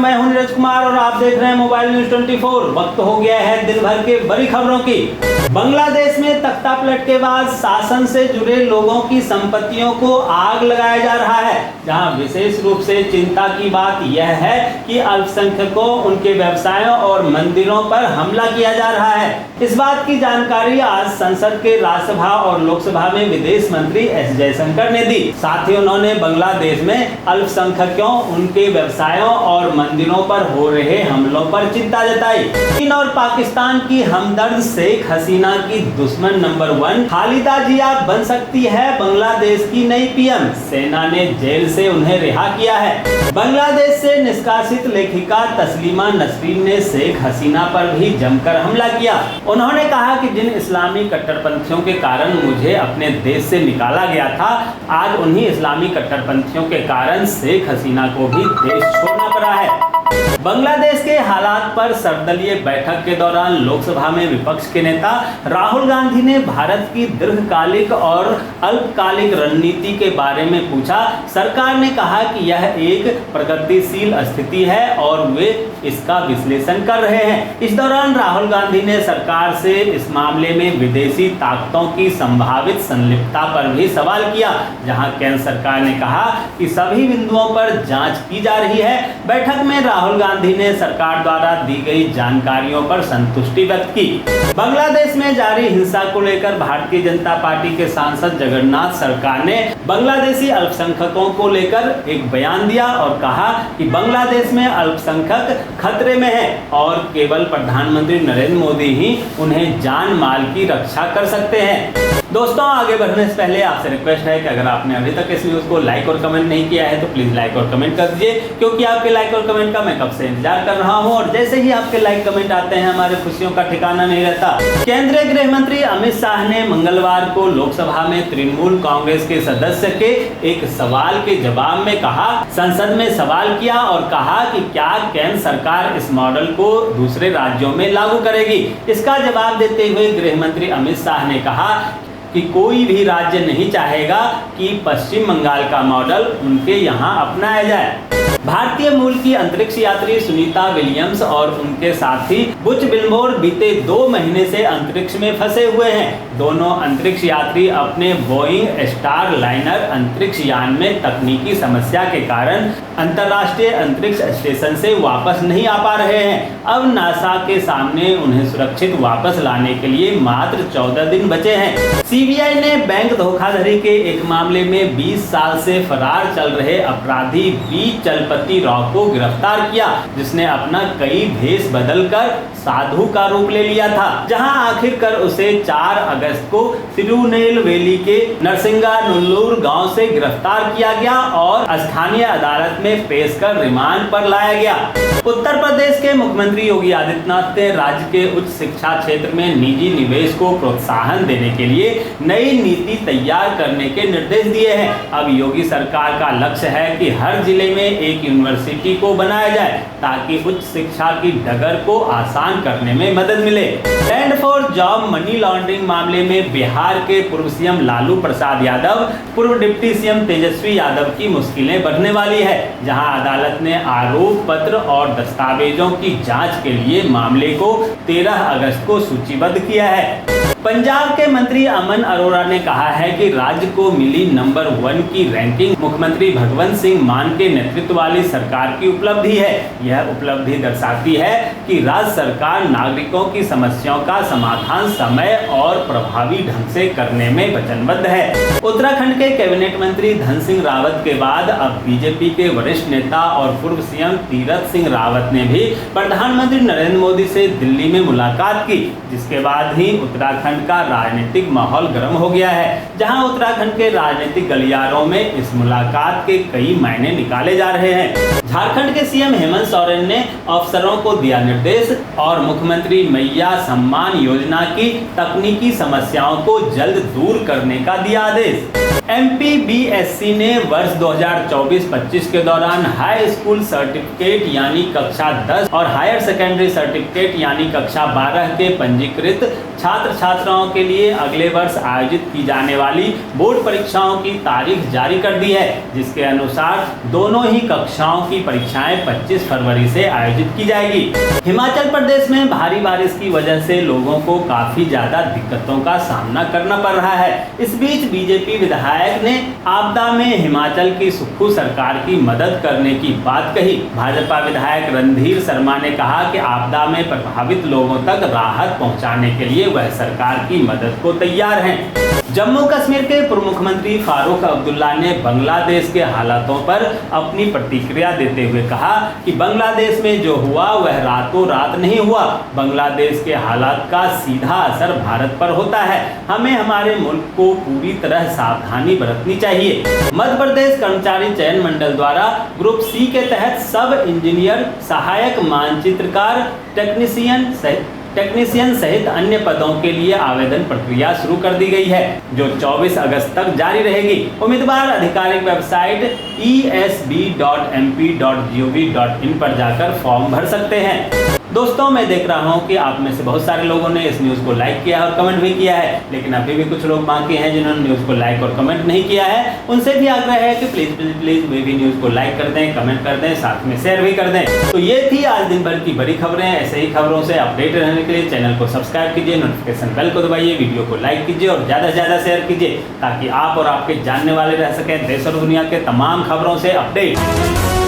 मैं हूं नीरज कुमार और आप देख रहे हैं मोबाइल न्यूज 24। वक्त हो गया है दिन भर के बड़ी खबरों की। बांग्लादेश में तख्ता पलट के बाद शासन से जुड़े लोगों की संपत्तियों को आग लगाया जा रहा है, जहां विशेष रूप से चिंता की बात यह है कि अल्पसंख्यकों, उनके व्यवसायों और मंदिरों पर हमला किया जा रहा है। इस बात की जानकारी आज संसद के राज्यसभा और लोकसभा में विदेश मंत्री एस जयशंकर ने दी। साथ ही उन्होंने बांग्लादेश में अल्पसंख्यकों, उनके व्यवसायों और मंदिरों पर हो रहे हमलों पर चिंता जताई। चीन और पाकिस्तान की हमदर्द शेख हसीना की दुश्मन नंबर 1 खालिदा जिया बन सकती है बांग्लादेश की नई पीएम। सेना ने जेल से उन्हें रिहा किया है। बांग्लादेश से निष्कासित लेखिका तस्लीमा नसरीन ने शेख हसीना पर भी जमकर हमला किया। उन्होंने कहा कि जिन इस्लामी कट्टरपंथियों के कारण मुझे अपने देश से निकाला गया था, आज उन्हीं इस्लामी कट्टरपंथियों के कारण शेख हसीना को भी देश छोड़ना पड़ा है। बांग्लादेश के हालात पर सर्वदलीय बैठक के दौरान लोकसभा में विपक्ष के नेता राहुल गांधी ने भारत की दीर्घकालिक और अल्पकालिक रणनीति के बारे में पूछा। सरकार ने कहा कि यह एक प्रगतिशील स्थिति है और वे इसका विश्लेषण कर रहे हैं। इस दौरान राहुल गांधी ने सरकार से इस मामले में विदेशी ताकतों की संभावित संलिप्तता पर भी सवाल किया, जहां केंद्र सरकार ने कहा कि सभी बिंदुओं पर जांच की जा रही है। बैठक में राहुल गांधी ने सरकार द्वारा दी गई जानकारियों पर संतुष्टि व्यक्त की। बांग्लादेश में जारी हिंसा को लेकर भारतीय जनता पार्टी के सांसद जगन्नाथ सरकार ने बांग्लादेशी अल्पसंख्यकों को लेकर एक बयान दिया और कहा कि बांग्लादेश में अल्पसंख्यक खतरे में है और केवल प्रधानमंत्री नरेंद्र मोदी ही उन्हें जान माल की रक्षा कर सकते हैं। दोस्तों, आगे बढ़ने से पहले आपसे रिक्वेस्ट है कि अगर आपने अभी तक इस न्यूज को लाइक और कमेंट नहीं किया है तो प्लीज लाइक और कमेंट कर दीजिए, क्योंकि आपके लाइक और कमेंट का मैं कब से इंतजार कर रहा हूं और जैसे ही आपके लाइक कमेंट आते हैं हमारे खुशियों का ठिकाना नहीं रहता। केंद्रीय गृह मंत्री अमित शाह ने मंगलवार को लोकसभा में तृणमूल कांग्रेस के सदस्य के एक सवाल के जवाब में कहा, संसद में सवाल किया और कहा कि क्या केंद्र सरकार इस मॉडल को दूसरे राज्यों में लागू करेगी। इसका जवाब देते हुए गृह मंत्री अमित शाह ने कहा कि कोई भी राज्य नहीं चाहेगा कि पश्चिम बंगाल का मॉडल उनके यहाँ अपनाया जाए। भारतीय मूल की अंतरिक्ष यात्री सुनीता विलियम्स और उनके साथी बुच विल्मोर बीते 2 महीने से अंतरिक्ष में फंसे हुए हैं। दोनों अंतरिक्ष यात्री अपने बोइंग स्टार लाइनर अंतरिक्ष यान में तकनीकी समस्या के कारण अंतर्राष्ट्रीय अंतरिक्ष स्टेशन से वापस नहीं आ पा रहे हैं। अब नासा के सामने उन्हें सुरक्षित वापस लाने के लिए मात्र 14 दिन बचे हैं। सीबीआई ने बैंक धोखाधड़ी के एक मामले में 20 साल से फरार चल रहे अपराधी बी चलपति राव को गिरफ्तार किया, जिसने अपना कई भेष बदलकर साधु का रूप ले लिया था। जहां आखिरकार उसे 4 अगस्त को तिरुनेलवेली के नरसिंगानुल्लूर गांव से गिरफ्तार किया गया और स्थानीय अदालत में पेश कर रिमांड पर लाया गया। उत्तर प्रदेश के मुख्यमंत्री योगी आदित्यनाथ ने राज्य के उच्च शिक्षा क्षेत्र में निजी निवेश को प्रोत्साहन देने के लिए नई नीति तैयार करने के निर्देश दिए हैं। अब योगी सरकार का लक्ष्य है कि हर जिले में एक यूनिवर्सिटी को बनाया जाए ताकि उच्च शिक्षा की डगर को आसान करने में मदद मिले। Land for job money laundering मामले में बिहार के पूर्व सीएम लालू प्रसाद यादव, पूर्व डिप्टी सीएम तेजस्वी यादव की मुश्किलें बढ़ने वाली है, जहां अदालत ने आरोप पत्र और दस्तावेजों की जांच के लिए मामले को 13 अगस्त को सूचीबद्ध किया है। पंजाब के मंत्री अमन अरोड़ा ने कहा है कि राज्य को मिली नंबर 1 की रैंकिंग मुख्यमंत्री भगवंत सिंह मान के नेतृत्व वाली सरकार की उपलब्धि है। यह उपलब्धि दर्शाती है कि राज्य सरकार नागरिकों की समस्याओं का समाधान समय और प्रभावी ढंग से करने में वचनबद्ध है। उत्तराखंड के कैबिनेट मंत्री धन सिंह रावत के बाद अब बीजेपी के वरिष्ठ नेता और पूर्व सीएम तीरथ सिंह रावत ने भी प्रधानमंत्री नरेंद्र मोदी से दिल्ली में मुलाकात की, जिसके बाद ही उत्तराखंड का राजनीतिक माहौल गर्म हो गया है। जहां उत्तराखंड के राजनीतिक गलियारों में इस मुलाकात के कई मायने निकाले जा रहे हैं। झारखंड के सीएम हेमंत सोरेन ने अफसरों को दिया निर्देश और मुख्यमंत्री मैया सम्मान योजना की तकनीकी समस्याओं को जल्द दूर करने का दिया आदेश। MPBSC ने वर्ष 2024-25 के दौरान हाई स्कूल सर्टिफिकेट यानी कक्षा 10 और हायर सेकेंडरी सर्टिफिकेट यानी कक्षा 12 के पंजीकृत छात्र छात्र छात्राओं के लिए अगले वर्ष आयोजित की जाने वाली बोर्ड परीक्षाओं की तारीख जारी कर दी है, जिसके अनुसार दोनों ही कक्षाओं की परीक्षाएं 25 फरवरी से आयोजित की जाएगी। हिमाचल प्रदेश में भारी बारिश की वजह से लोगों को काफी ज्यादा दिक्कतों का सामना करना पड़ रहा है। इस बीच बीजेपी विधायक ने आपदा में हिमाचल की सुक्खू सरकार की मदद करने की बात कही। भाजपा विधायक रणधीर शर्मा ने कहा कि आपदा में प्रभावित लोगों तक राहत पहुंचाने के लिए वह सरकार की मदद को तैयार हैं। जम्मू कश्मीर के पूर्व मुख्यमंत्री फारूक अब्दुल्ला ने बांग्लादेश के हालातों पर अपनी प्रतिक्रिया देते हुए कहा कि बांग्लादेश में जो हुआ वह रातों रात नहीं हुआ। बांग्लादेश के हालात का सीधा असर भारत पर होता है। हमें हमारे मुल्क को पूरी तरह सावधानी बरतनी चाहिए। मध्य प्रदेश कर्मचारी चयन मंडल द्वारा ग्रुप सी के तहत सब इंजीनियर, सहायक मानचित्रकार, टेक्नीशियन सहित अन्य पदों के लिए आवेदन प्रक्रिया शुरू कर दी गई है, जो 24 अगस्त तक जारी रहेगी। उम्मीदवार आधिकारिक वेबसाइट esb.mp.gov.in पर जाकर फॉर्म भर सकते हैं। दोस्तों, मैं देख रहा हूं कि आप में से बहुत सारे लोगों ने इस न्यूज़ को लाइक किया और कमेंट भी किया है, लेकिन अभी भी कुछ लोग बाकी हैं जिन्होंने न्यूज़ को लाइक और कमेंट नहीं किया है। उनसे भी आग्रह है कि प्लीज़ वे भी न्यूज़ को लाइक कर दें, कमेंट कर दें, साथ में शेयर भी कर दें। तो ये थी आज दिन भर की बड़ी खबरें। ऐसे ही खबरों से अपडेट रहने के लिए चैनल को सब्सक्राइब कीजिए, नोटिफिकेशन बेल को दबाइए, वीडियो को लाइक कीजिए और ज़्यादा से ज़्यादा शेयर कीजिए, ताकि आप और आपके जानने वाले रह सकें देश और दुनिया के तमाम खबरों से अपडेट।